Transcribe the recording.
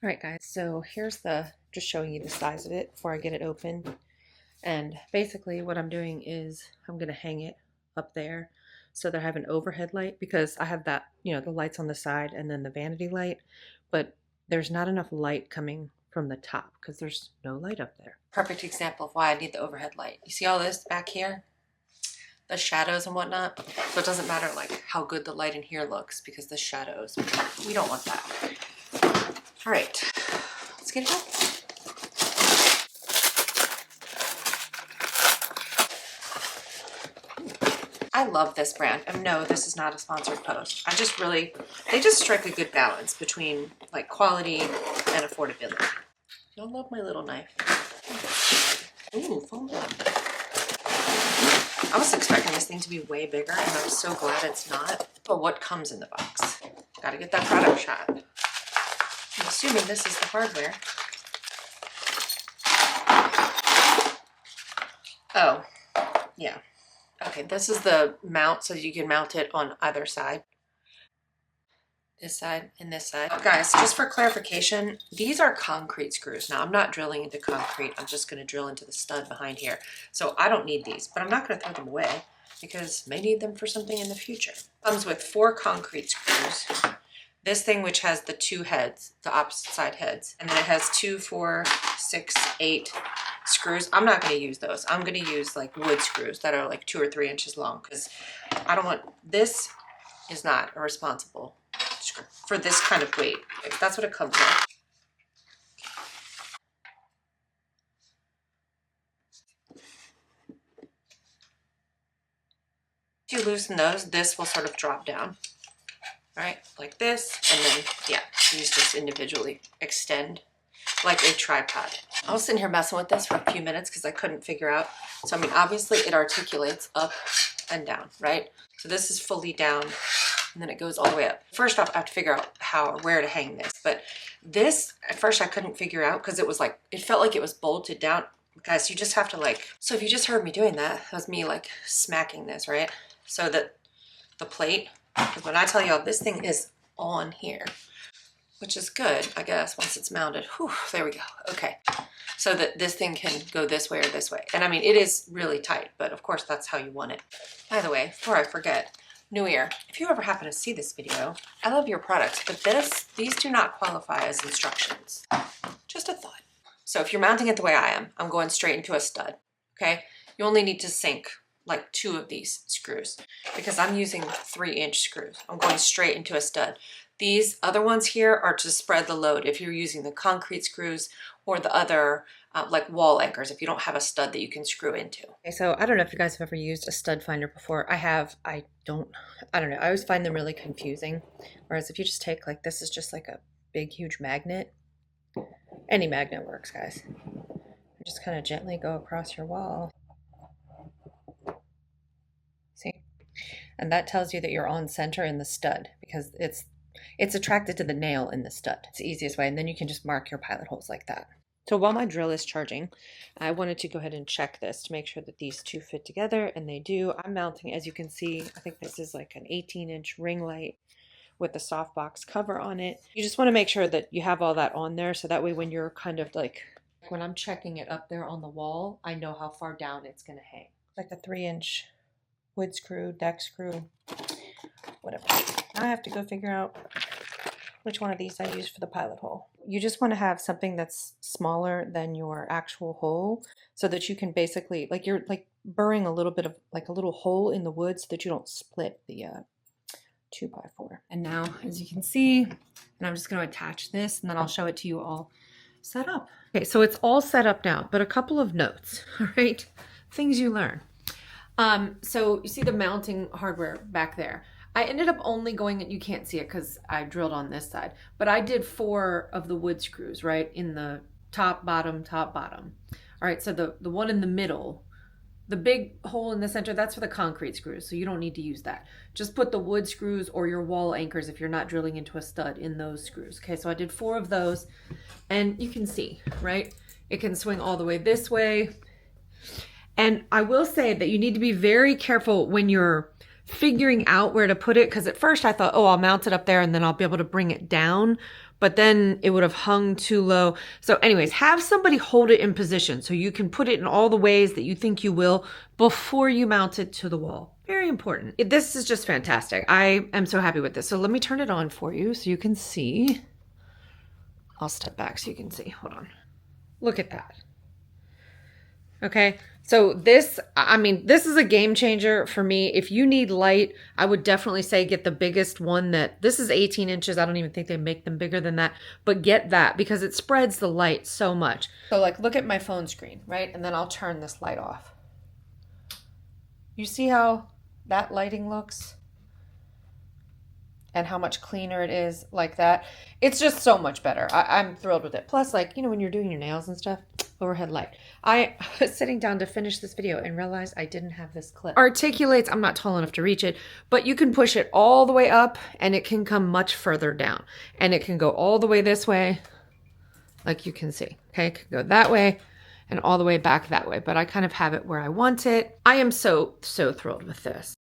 All right, guys, so here's just showing you the size of it before I get it open. And basically what I'm doing is I'm going to hang it up there so that I have an overhead light, because I have that, the lights on the side and then the vanity light, but there's not enough light coming from the top because there's no light up there. Perfect example of why I need the overhead light. You see all this back here? The shadows and whatnot. So it doesn't matter like how good the light in here looks because the shadows, we don't want that. All right, let's get it up. I love this brand. And no, this is not a sponsored post. They just strike a good balance between like quality and affordability. You'll love my little knife. Ooh, foam one. I was expecting this thing to be way bigger and I'm so glad it's not. But what comes in the box? Gotta get that product shot. I'm assuming this is the hardware. Oh, yeah. Okay, this is the mount, so you can mount it on either side. This side and this side. Guys, just for clarification, these are concrete screws. Now, I'm not drilling into concrete. I'm just going to drill into the stud behind here. So I don't need these, but I'm not going to throw them away because I may need them for something in the future. Comes with 4 concrete screws. This thing, which has the 2 heads, the opposite side heads, and then it has 2, 4, 6, 8 screws. I'm not going to use those. I'm going to use like wood screws that are like 2 or 3 inches long because I don't want, this is not a responsible screw for this kind of weight. That's what it comes with. If you loosen those, this will sort of drop down. Right, like this, and then, yeah, these just individually extend like a tripod. I was sitting here messing with this for a few minutes because I couldn't figure out. So, I mean, obviously it articulates up and down, right? So this is fully down, and then it goes all the way up. First off, I have to figure out how or where to hang this. But this, at first I couldn't figure out because it was like, it felt like it was bolted down. Guys, you just have to like, so if you just heard me doing that, that was me like smacking this, right? So that the plate, because when I tell y'all this thing is on here, which is good, I guess, once it's mounted. Whew, there we go. Okay. So that this thing can go this way or this way. And I mean, it is really tight, but of course that's how you want it. By the way, before I forget, Neewer, if you ever happen to see this video, I love your products, but these do not qualify as instructions. Just a thought. So if you're mounting it the way I am, I'm going straight into a stud, okay? You only need to sink like 2 of these screws because I'm using 3-inch screws. I'm going straight into a stud. These other ones here are to spread the load if you're using the concrete screws or the other like wall anchors if you don't have a stud that you can screw into. Okay, so I don't know if you guys have ever used a stud finder before. I have. I don't know. I always find them really confusing. Whereas if you just take like, this is just like a big huge magnet. Any magnet works, guys. You just kind of gently go across your wall. See? And that tells you that you're on center in the stud because it's attracted to the nail in the stud. It's the easiest way. And then you can just mark your pilot holes like that. So while my drill is charging, I wanted to go ahead and check this to make sure that these 2 fit together, and they do. I'm mounting, as you can see, I think this is like an 18-inch ring light with the softbox cover on it. You just want to make sure that you have all that on there so that way when you're kind of like, when I'm checking it up there on the wall, I know how far down it's going to hang. Like a 3-inch wood screw, deck screw, whatever. Now I have to go figure out which one of these I use for the pilot hole. You just want to have something that's smaller than your actual hole so that you can basically, like you're like burring a little bit of like a little hole in the wood so that you don't split the 2x4. And now, as you can see, and I'm just going to attach this and then I'll show it to you all set up. Okay, so it's all set up now, but a couple of notes, all right? Things you learn. So you see the mounting hardware back there. I ended up only going, you can't see it because I drilled on this side, but I did 4 of the wood screws, right? In the top, bottom, top, bottom. All right, so the one in the middle, the big hole in the center, that's for the concrete screws, so you don't need to use that. Just put the wood screws or your wall anchors if you're not drilling into a stud in those screws. Okay, so I did 4 of those, and you can see, right? It can swing all the way this way. And I will say that you need to be very careful when you're figuring out where to put it, because at first I thought, oh, I'll mount it up there and then I'll be able to bring it down. but then it would have hung too low. So anyways, have somebody hold it in position so you can put it in all the ways that you think you will before you mount it to the wall. Very important. This is just fantastic. I am so happy with this. So let me turn it on for you so you can see. I'll step back so you can see. Hold on. Look at that. Okay. So this, I mean, this is a game changer for me. If you need light, I would definitely say get the biggest one this is 18 inches. I don't even think they make them bigger than that, but get that because it spreads the light so much. So like, look at my phone screen, right? And then I'll turn this light off. You see how that lighting looks? And how much cleaner it is like that. It's just so much better. I'm thrilled with it. Plus, like, you know, when you're doing your nails and stuff, overhead light. I was sitting down to finish this video and realized I didn't have this clip. Articulates, I'm not tall enough to reach it, but you can push it all the way up and it can come much further down. And it can go all the way this way, like you can see. Okay, it can go that way and all the way back that way. But I kind of have it where I want it. I am so thrilled with this.